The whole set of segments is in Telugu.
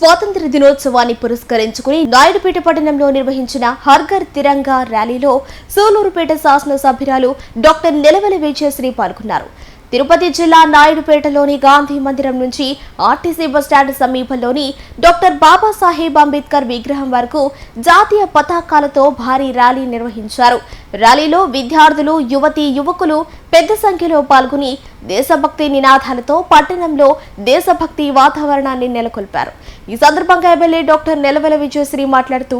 స్వాతంత్ర దినోత్సవాన్ని పురస్కరించుకుని నాయుడుపేట పట్టణంలో నిర్వహించిన హర్ ఘర్ తిరంగా ర్యాలీలో సూలూరుపేట శాసనసభ్యురాలు డాక్టర్ నిలవెల విజయశ్రీ పాల్గొన్నారు. తిరుపతి జిల్లా నాయుడుపేటలోని గాంధీ మందిరం నుంచి ఆర్టీసీ బస్టాండ్ సమీపంలోని డాక్టర్ బాబాసాహెబ్ అంబేద్కర్ విగ్రహం వరకు జాతీయ పతాకాలతో భారీ ర్యాలీ నిర్వహించారు. ర్యాలీలో విద్యార్థులు, యువతీ యువకులు పెద్ద సంఖ్యలో పాల్గొని దేశభక్తి నినాదాలతో పట్టణంలో దేశభక్తి వాతావరణాన్ని నెలకొల్పారు. ఈ సందర్భంగా ఎమ్మెల్యే డాక్టర్ నిలవెల విజయశ్రీ మాట్లాడుతూ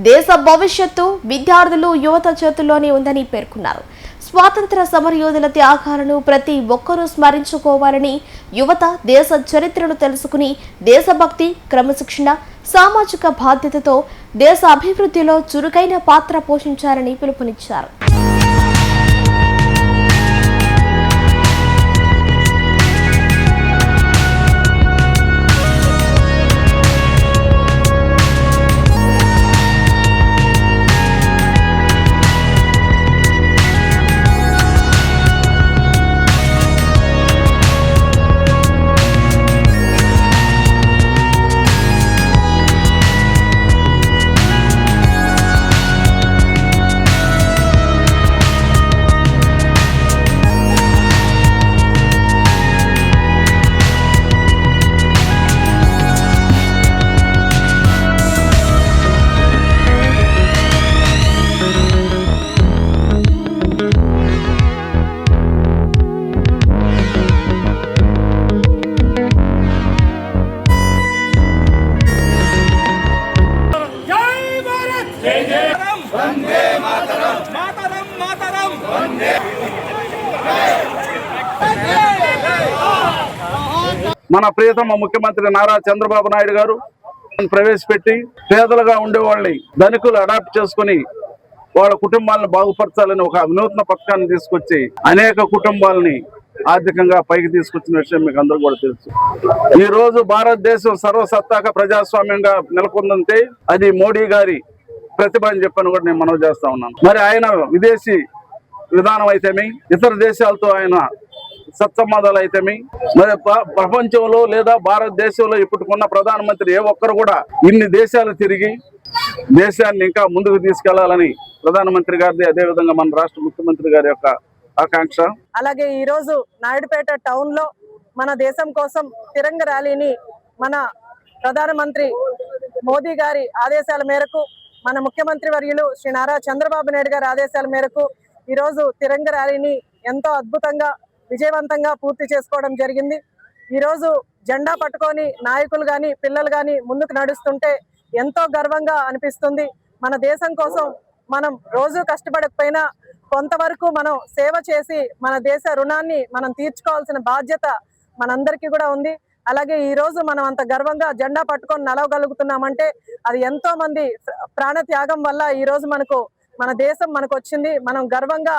దేశ భవిష్యత్తు విద్యార్థులు, యువత చేతుల్లోనే ఉందని పేర్కొన్నారు. స్వాతంత్ర సమరయోధుల త్యాగాలను ప్రతి ఒక్కరూ స్మరించుకోవాలని, యువత దేశ చరిత్రను తెలుసుకుని దేశభక్తి, క్రమశిక్షణ, సామాజిక బాధ్యతతో దేశ అభివృద్ధిలో చురుకైన పాత్ర పోషించాలని పిలుపునిచ్చారు. మన ప్రియతమ ముఖ్యమంత్రి నారా చంద్రబాబు నాయుడు గారు ప్రవేశపెట్టి పేదలుగా ఉండే వాళ్ళని ధనికులు అడాప్ట్ చేసుకుని వాళ్ళ కుటుంబాలను బాగుపరచాలని ఒక వినూత్న పథకాన్ని తీసుకొచ్చి అనేక కుటుంబాలని ఆర్థికంగా పైకి తీసుకొచ్చిన విషయం మీకు అందరూ కూడా తెలుసు. ఈ రోజు భారతదేశం సర్వసత్తాక ప్రజాస్వామ్యంగా నెలకొందంటే అది మోడీ గారి ప్రతిభ అని చెప్పని కూడా నేను మనవి చేస్తా ఉన్నాను. మరి ఆయన విదేశీ విధానం అయితేమి, ఇతర దేశాలతో ఆయన సత్సంబంధాలు అయితేమి, మరి ప్రపంచంలో లేదా భారతదేశంలో ఇప్పటికున్న ప్రధానమంత్రి ఏ ఒక్కరు కూడా ఇన్ని దేశాలు తిరిగి దేశాన్ని ఇంకా ముందుకు తీసుకెళ్లాలని ప్రధానమంత్రి గారిది, అదేవిధంగా మన రాష్ట్ర ముఖ్యమంత్రి గారి యొక్క ఆకాంక్ష. అలాగే ఈ రోజు నాయుడుపేట టౌన్ లో మన దేశం కోసం తిరంగ ర్యాలీని మన ప్రధానమంత్రి మోదీ గారి ఆదేశాల మేరకు, మన ముఖ్యమంత్రి వర్యులు శ్రీ నారా చంద్రబాబు నాయుడు గారి ఆదేశాల మేరకు ఈ రోజు తిరంగ ర్యాలీని ఎంతో అద్భుతంగా, విజయవంతంగా పూర్తి చేసుకోవడం జరిగింది. ఈరోజు జెండా పట్టుకొని నాయకులు కానీ పిల్లలు కానీ ముందుకు నడుస్తుంటే ఎంతో గర్వంగా అనిపిస్తుంది. మన దేశం కోసం మనం రోజు కష్టపడకపోయినా కొంతవరకు మనం సేవ చేసి మన దేశ రుణాన్ని మనం తీర్చుకోవాల్సిన బాధ్యత మనందరికీ కూడా ఉంది. అలాగే ఈ రోజు మనం అంత గర్వంగా జెండా పట్టుకొని నలవగలుగుతున్నామంటే అది ఎంతో మంది ప్రాణ త్యాగం వల్ల ఈ రోజు మన దేశం మనకు వచ్చింది. మనం గర్వంగా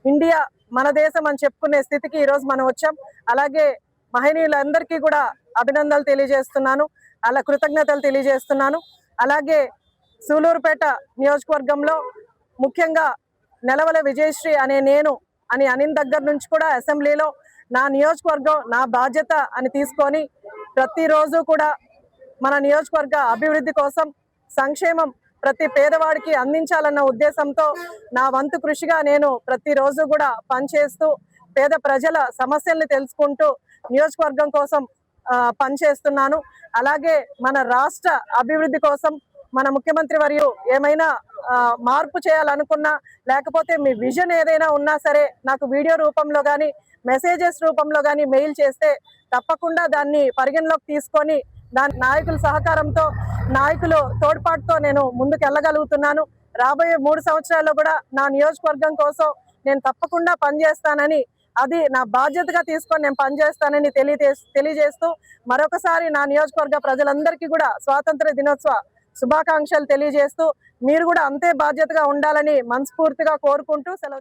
ఇండియా మన దేశం అని చెప్పుకునే స్థితికి ఈ రోజు మనం వచ్చాం. అలాగే మహనీయులందరికీ కూడా అభినందనలు తెలియజేస్తున్నాను, అలా కృతజ్ఞతలు తెలియజేస్తున్నాను. అలాగే సూలూరుపేట నియోజకవర్గంలో ముఖ్యంగా నిలవెల విజయశ్రీ అనే నేను అని అనిన దగ్గర నుంచి కూడా అసెంబ్లీలో నా నియోజకవర్గం నా బాధ్యత అని తీసుకొని ప్రతిరోజు కూడా మన నియోజకవర్గ అభివృద్ధి కోసం, సంక్షేమం ప్రతి పేదవాడికి అందించాలన్న ఉద్దేశంతో నా వంతు కృషిగా నేను ప్రతిరోజు కూడా పనిచేస్తూ పేద ప్రజల సమస్యల్ని తెలుసుకుంటూ నియోజకవర్గం కోసం పనిచేస్తున్నాను. అలాగే మన రాష్ట్ర అభివృద్ధి కోసం మన ముఖ్యమంత్రి వర్యులు ఏమైనా మార్పు చేయాలనుకున్నా, లేకపోతే మీ విజన్ ఏదైనా ఉన్నా సరే నాకు వీడియో రూపంలో కానీ మెసేజెస్ రూపంలో కానీ మెయిల్ చేస్తే తప్పకుండా దాన్ని పరిగణలోకి తీసుకొని దాని నాయకుల సహకారంతో, నాయకులు తోడ్పాటుతో నేను ముందుకు వెళ్ళగలుగుతున్నాను. రాబోయే 3 సంవత్సరాల్లో కూడా నా నియోజకవర్గం కోసం నేను తప్పకుండా పనిచేస్తానని, అది నా బాధ్యతగా తీసుకొని నేను పనిచేస్తానని తెలియజేస్తూ మరొకసారి నా నియోజకవర్గ ప్రజలందరికీ కూడా స్వాతంత్ర దినోత్సవ శుభాకాంక్షలు తెలియజేస్తూ మీరు కూడా అంతే బాధ్యతగా ఉండాలని మనస్ఫూర్తిగా కోరుకుంటూ సెలవు.